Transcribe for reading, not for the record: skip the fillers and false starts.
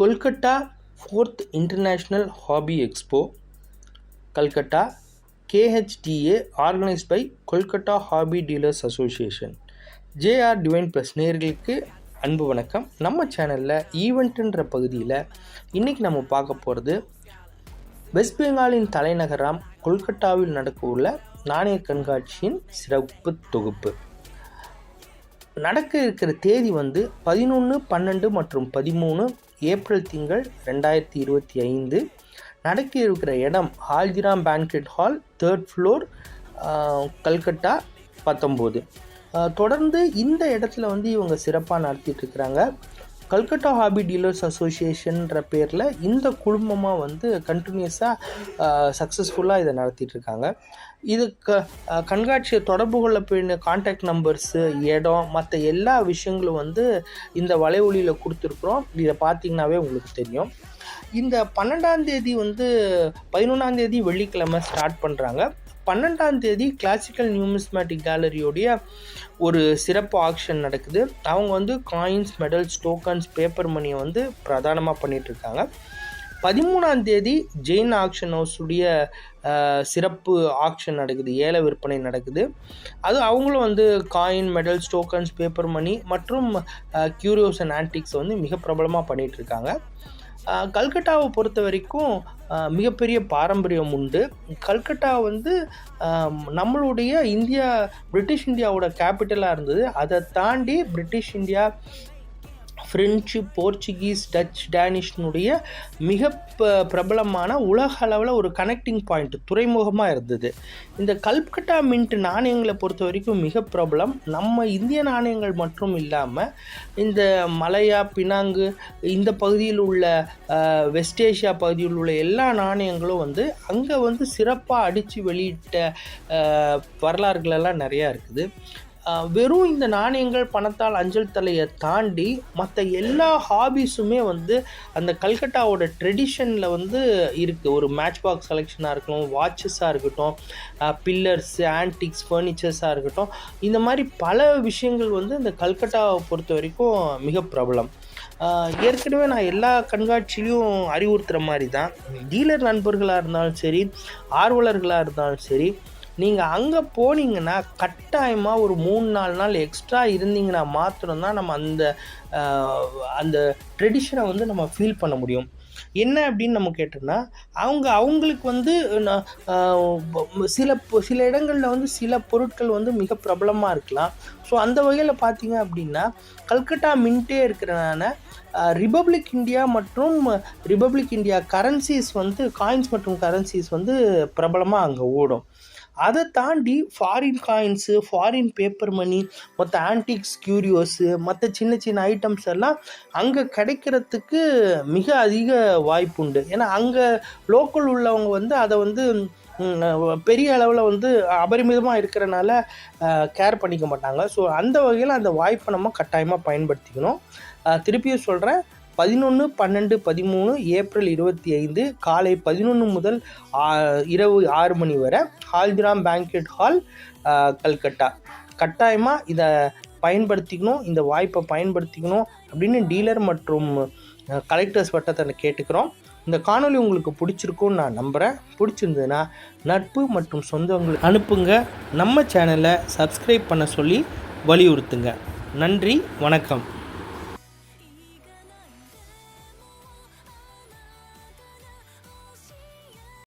Kolkata 4th International Hobby Expo, Calcutta, KHDA, organized by Kolkata Hobby Dealers Association. JR Divine Plus நேயர்களுக்கு அன்பு வணக்கம். நம்ம சேனலில் ஈவெண்ட்டுன்ற பகுதியில் இன்றைக்கி நம்ம பார்க்க போகிறது வெஸ்ட் பெங்காலின் தலைநகராம் கொல்கட்டாவில் நடக்க உள்ள நாணய கண்காட்சியின் சிறப்பு தொகுப்பு. நடக்க இருக்கிற தேதி 11, 12 மற்றும் 13 ஏப்ரல் திங்கள் 2025. நடக்க இருக்கிற இடம் Haldiram பேன்கெட் hall, 3rd floor, Calcutta 19. தொடர்ந்து இந்த இடத்துல இவங்க சிறப்பாக நடத்திட்டு இருக்கிறாங்க. கல்கட்டா ஹாபி டீலர்ஸ் அசோசியேஷன்ற பேரில் இந்த குழுமமாக கண்டினியூஸாக சக்ஸஸ்ஃபுல்லாக இதை நடத்திட்டுருக்காங்க. இது கண்காட்சியை தொடர்பு கொள்ள போயின கான்டாக்ட் நம்பர்ஸு, இடம், மற்ற எல்லா விஷயங்களும் இந்த வலைவொலியில் கொடுத்துருக்குறோம். இதை பார்த்திங்கனாவே உங்களுக்கு தெரியும். இந்த 12ஆம் தேதி 11ஆம் தேதி வெள்ளிக்கிழமை ஸ்டார்ட் பண்ணுறாங்க. 12ஆம் தேதி கிளாசிக்கல் நியூமிஸ்மேட்டிக் கேலரியோடைய ஒரு சிறப்பு ஆக்ஷன் நடக்குது. அவங்க காயின்ஸ், மெடல்ஸ், டோக்கன்ஸ், பேப்பர் மணியை பிரதானமாக பண்ணிகிட்ருக்காங்க. 13ஆம் தேதி ஜெயின் ஆக்ஷன் ஹவுஸுடைய சிறப்பு ஆக்ஷன் நடக்குது, ஏல விற்பனை நடக்குது. அது அவங்களும் coin, medals, tokens, paper money மற்றும் கியூரியோஸ் அண்ட் ஆன்டிக்ஸ் மிக பிரபலமாக பண்ணிகிட்ருக்காங்க. கல்கட்டாவை பொறுத்த வரைக்கும் மிகப்பெரிய பாரம்பரியம் உண்டு. கல்கட்டா நம்மளுடைய பிரிட்டிஷ் இந்தியாவோட கேபிட்டலாக இருந்தது. அதை தாண்டி British India, French, Portuguese, Dutch, டேனிஷ்னுடைய மிக பிரபலமான உலக அளவில் ஒரு கனெக்டிங் பாயிண்ட், துறைமுகமாக இருந்தது. இந்த கல்கட்டா மின்ட் நாணயங்களை பொறுத்த வரைக்கும் மிக பிரபலம். நம்ம இந்திய நாணயங்கள் மட்டும் இல்லாமல் இந்த மலையா, பினாங்கு, இந்த பகுதியில் உள்ள வெஸ்ட் ஏஷியா பகுதியில் உள்ள எல்லா நாணயங்களும் அங்கே சிறப்பாக அடித்து வெளியிட்ட வரலாறுகளெல்லாம் நிறையா இருக்குது. வெறும் இந்த நாணயங்கள், பணத்தால் அஞ்சல் தலையை தாண்டி மற்ற எல்லா ஹாபிஸுமே அந்த கல்கட்டாவோட ட்ரெடிஷனில் இருக்குது. ஒரு மேட்ச் பாக்ஸ் செலெக்ஷனாக இருக்கட்டும், வாட்சஸாக இருக்கட்டும், பில்லர்ஸ், ஆன்டிக்ஸ், ஃபர்னிச்சர்ஸாக இருக்கட்டும், இந்த மாதிரி பல விஷயங்கள் இந்த கல்கட்டாவை பொறுத்த வரைக்கும் மிக பிரபலம். ஏற்கனவே நான் எல்லா கண்காட்சியிலையும் அறிவுறுத்துகிற மாதிரி தான், டீலர் நண்பர்களாக இருந்தாலும் சரி, ஆர்வலர்களாக இருந்தாலும் சரி, நீங்கள் அங்கே போனீங்கன்னா கட்டாயமாக ஒரு 3-4 நாள் எக்ஸ்ட்ரா இருந்தீங்கன்னா மாத்திரம்தான் நம்ம அந்த ட்ரெடிஷனை நம்ம ஃபீல் பண்ண முடியும். என்ன அப்படின்னு நம்ம கேட்டோம்னா, அவங்களுக்கு சில இடங்களில் சில பொருட்கள் மிக பிரபலமாக இருக்கலாம். ஸோ அந்த வகையில் பார்த்தீங்க அப்படின்னா கல்கட்டா மின்ட்டே இருக்கிறனால ரிபப்ளிக் இந்தியா மற்றும் ரிபப்ளிக் இந்தியா கரன்சிஸ் காயின்ஸ் மற்றும் கரன்சிஸ் பிரபலமாக அங்கே ஓடும். அதை தாண்டி foreign coins, foreign paper money, மற்ற ஆன்டிக்ஸ், கியூரியோஸு, மற்ற சின்ன சின்ன ஐட்டம்ஸ் எல்லாம் அங்கே கிடைக்கிறதுக்கு மிக அதிக வாய்ப்பு உண்டு. ஏன்னா அங்கே லோக்கல் உள்ளவங்க அதை பெரிய அளவில் அபரிமிதமாக இருக்கிறனால கேர் பண்ணிக்க மாட்டாங்க. ஸோ அந்த வகையில் அந்த வாய்ப்பை நம்ம கட்டாயமாக பயன்படுத்திக்கணும். திருப்பியும் சொல்கிறேன், 11, 12, 13 ஏப்ரல் 25 காலை 11 முதல் இரவு 6 மணி வரை ஹால்திராம் பேன்கெட் ஹால், கல்கட்டா. கட்டாயமாக இதை பயன்படுத்திக்கணும், இந்த வாய்ப்பை பயன்படுத்திக்கணும் அப்படின்னு டீலர் மற்றும் கலெக்டர்ஸ் வட்டத்தை கேட்டுக்கிறோம். இந்த காணொலி உங்களுக்கு பிடிச்சிருக்குன்னு நான் நம்புகிறேன். பிடிச்சிருந்ததுன்னா நட்பு மற்றும் சொந்தங்களுக்கு அனுப்புங்க. நம்ம சேனலை சப்ஸ்கிரைப் பண்ண சொல்லி வலியுறுத்துங்க. நன்றி, வணக்கம்.